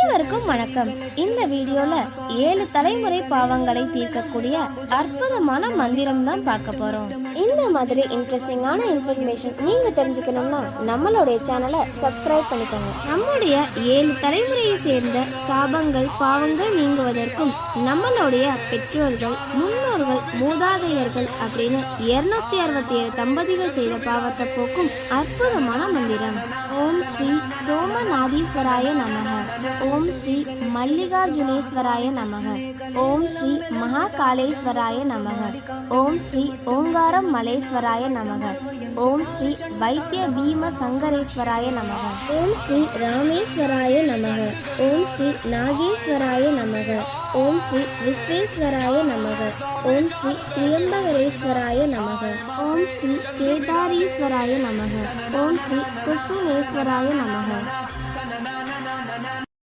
அனைவருக்கும் வணக்கம். இந்த வீடியோல 7 தலைமுறை பாவங்களை தீர்க்கக்கூடிய அற்புதமான மந்திரம் தான் பார்க்க போறோம். இந்த மாதிரி இன்ட்ரெஸ்டிங்கான இன்ஃபர்மேஷன் நீங்க தெரிஞ்சுக்கணும்னா நம்மளுடைய சேனலை சப்ஸ்கிரைப் பண்ணிக்கோங்க. நம்முடைய 7 தலைமுறையை சேர்ந்த சாபங்கள் பாவங்கள் நீங்குவதற்கும் நம்மளுடைய பெற்றோர்கள் முன்னோர்கள் மூதாதையர்கள் அப்படின்னு 267 தம்பதிகள் செய்த பாவத்தை போக்கும் அற்புதமான மந்திரம். ஓம் ஸ்ரீ சோமநாதீஸ்வராய நமக. ஓம் ஸ்ரீ மல்லிகார்ஜுனேஸ்வராய நமக. ஓம் ஸ்ரீ மகாகாளேஸ்வராய நமக. ஓம் ஸ்ரீ ஓங்காரம் மலேஸ்வராய நமக. ஓம் ஸ்ரீ வைத்திய பீம சங்கரேஸ்வராய நமக. ஓம் ஸ்ரீ ராமேஸ்வராய நமக. ஓம் ஸ்ரீ நாகேஸ்வராய நமக. ஓம் ஸ்ரீ விஸ்வேஸ்வராய நமக. ஓம் ஸ்ரீ திரியம்பகரேஸ்வராய நமக. ஓம் ஸ்ரீ கேதாரீஸ்வராய நமக. ஓம் ஸ்ரீ கிருஷ்ணேஸ்வராய நமக.